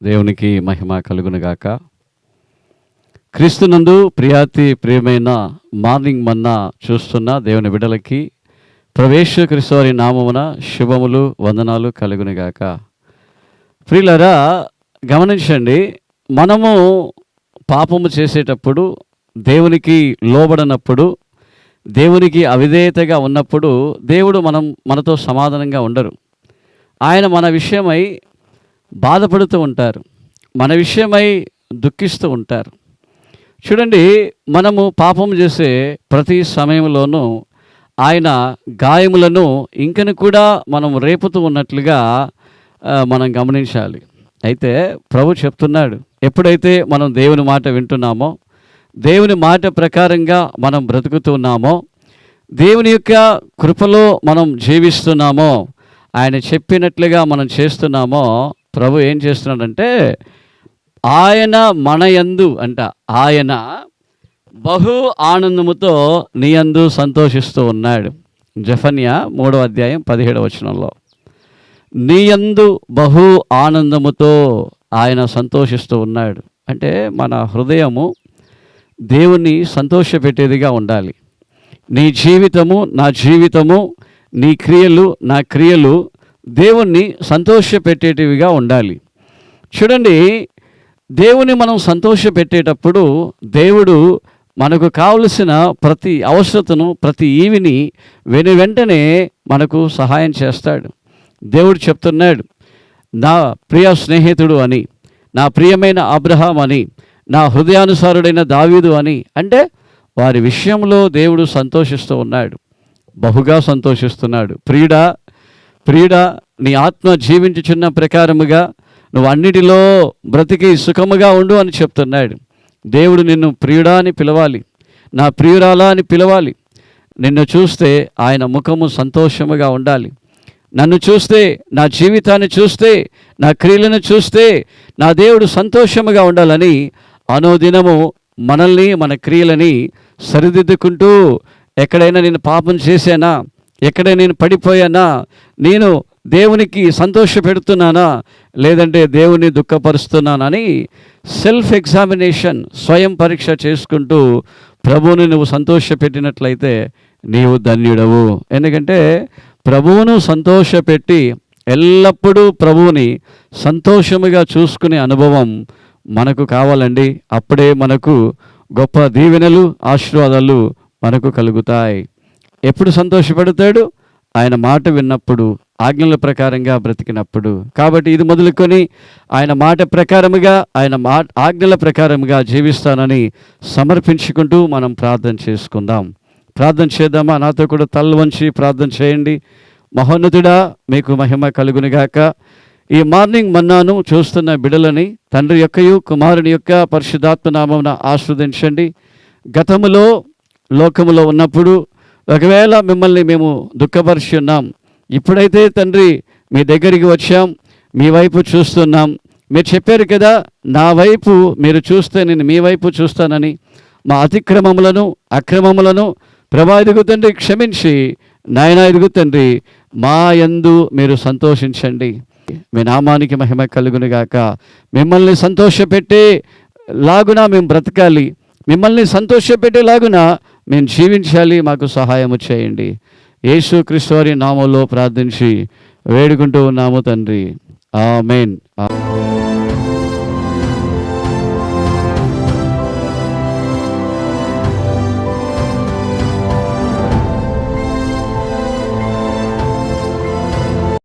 దేవునికి మహిమ కలుగునుగాక. క్రీస్తునందు ప్రియమైన మార్నింగ్ మన్నా చూస్తున్న దేవుని బిడ్డలకి ప్రవేశ క్రీస్తువారి నామమున శుభములు వందనాలు కలుగునుగాక. ప్రియులారా, గమనించండి, మనము పాపము చేసేటప్పుడు, దేవునికి లోబడనప్పుడు, దేవునికి అవిధేయతగా ఉన్నప్పుడు దేవుడు మనతో సమాధానంగా ఉండరు. ఆయన మన విషయమై బాధపడుతూ ఉంటారు, మన విషయమై దుఃఖిస్తూ ఉంటారు. చూడండి, మనము పాపం చేసే ప్రతి సమయంలోనూ ఆయన గాయములను ఇంకను కూడా మనం రేపుతూ ఉన్నట్లుగా మనం గమనించాలి. అయితే ప్రభు చెప్తున్నాడు, ఎప్పుడైతే మనం దేవుని మాట వింటున్నామో, దేవుని మాట ప్రకారంగా మనం బ్రతుకుతున్నామో, దేవుని యొక్క కృపలో మనం జీవిస్తున్నామో, ఆయన చెప్పినట్లుగా మనం చేస్తున్నామో, ప్రభు ఏం చేస్తున్నాడంటే, ఆయన మన యందు ఆయన బహు ఆనందముతో నీ యందు సంతోషిస్తూ ఉన్నాడు. జెఫన్యా 3వ అధ్యాయం 17వ వచనంలో, నీ యందు బహు ఆనందముతో ఆయన సంతోషిస్తూ ఉన్నాడు. అంటే మన హృదయము దేవుణ్ణి సంతోషపెట్టేదిగా ఉండాలి. నీ జీవితము నా జీవితము, నీ క్రియలు నా క్రియలు దేవుణ్ణి సంతోషపెట్టేటివిగా ఉండాలి. చూడండి, దేవుని మనం సంతోషపెట్టేటప్పుడు దేవుడు మనకు కావలసిన ప్రతి అవసరతను, ప్రతి ఈవిని వెంటనే మనకు సహాయం చేస్తాడు. దేవుడు చెప్తున్నాడు, నా ప్రియ స్నేహితుడు అని, నా ప్రియమైన అబ్రహాం అని, నా హృదయానుసారుడైన దావీదు అని. అంటే వారి విషయంలో దేవుడు సంతోషిస్తూ ఉన్నాడు, బహుగా సంతోషిస్తున్నాడు. ప్రియుడా, నీ ఆత్మ జీవించుచున్న ప్రకారముగా నువ్వు అన్నిటిలో బ్రతికి సుఖముగా ఉండు అని చెప్తున్నాడు. దేవుడు నిన్ను ప్రియుడా అని పిలవాలి, నా ప్రియురాలా అని పిలవాలి. నిన్ను చూస్తే ఆయన ముఖము సంతోషముగా ఉండాలి. నన్ను చూస్తే, నా జీవితాన్ని చూస్తే, నా క్రియలను చూస్తే నా దేవుడు సంతోషముగా ఉండాలని అనుదినము మనల్ని, మన క్రియలని సరిదిద్దుకుంటూ, ఎక్కడైనా నేను పాపం చేశానా, ఎక్కడైనా నేను పడిపోయానా, నేను దేవునికి సంతోష పెడుతున్నానా, లేదంటే దేవుని దుఃఖపరుస్తున్నానని సెల్ఫ్ ఎగ్జామినేషన్, స్వయం పరీక్ష చేసుకుంటూ ప్రభువుని నువ్వు సంతోషపెట్టినట్లయితే నీవు ధన్యుడవు. ఎందుకంటే ప్రభువును సంతోషపెట్టి ఎల్లప్పుడూ ప్రభువుని సంతోషముగా చూసుకునే అనుభవం మనకు కావాలండి. అప్పుడే మనకు గొప్ప దీవెనలు, ఆశీర్వాదాలు మనకు కలుగుతాయి. ఎప్పుడు సంతోషపడతాడు? ఆయన మాట విన్నప్పుడు, ఆజ్ఞల ప్రకారంగా బ్రతికినప్పుడు. కాబట్టి ఇది మొదలుకొని ఆయన మాట ప్రకారముగా, ఆయన ఆజ్ఞల ప్రకారముగా జీవిస్తానని సమర్పించుకుంటూ మనం ప్రార్థన చేసుకుందాం. ప్రార్థన చేద్దామా? నాతో కూడా తల వంచి ప్రార్థన చేయండి. మహోన్నతుడా, మీకు మహిమ కలుగునుగాక. ఈ మార్నింగ్ మన్నాను చూస్తున్న బిడలని తండ్రి యొక్కయు కుమారుని యొక్క పరిశుద్ధాత్మ నామమున ఆశీర్వదించండి. గతములో లోకములో ఉన్నప్పుడు ఒకవేళ మిమ్మల్ని మేము దుఃఖపరిచి ఉన్నాం, ఇప్పుడైతే తండ్రి మీ దగ్గరికి వచ్చాం, మీ వైపు చూస్తున్నాం. మీరు చెప్పారు కదా, నా వైపు మీరు చూస్తే నేను మీ వైపు చూస్తానని. మా అతిక్రమములను, అక్రమములను ప్రభా ఎదుగు తండ్రి క్షమించి, నాయనా ఎదుగు తండ్రి మా యందు మీరు సంతోషించండి. మీ నామానికి మహిమ కలుగునుగాక. మిమ్మల్ని సంతోషపెట్టే లాగున మేము బ్రతకాలి, మిమ్మల్ని సంతోషపెట్టేలాగున మేము జీవించాలి. మాకు సహాయము చేయండి. యేసు క్రీస్తు వారి నామములో ప్రార్థించి వేడుకుంటూ ఉన్నాము తండ్రి. ఆమేన్.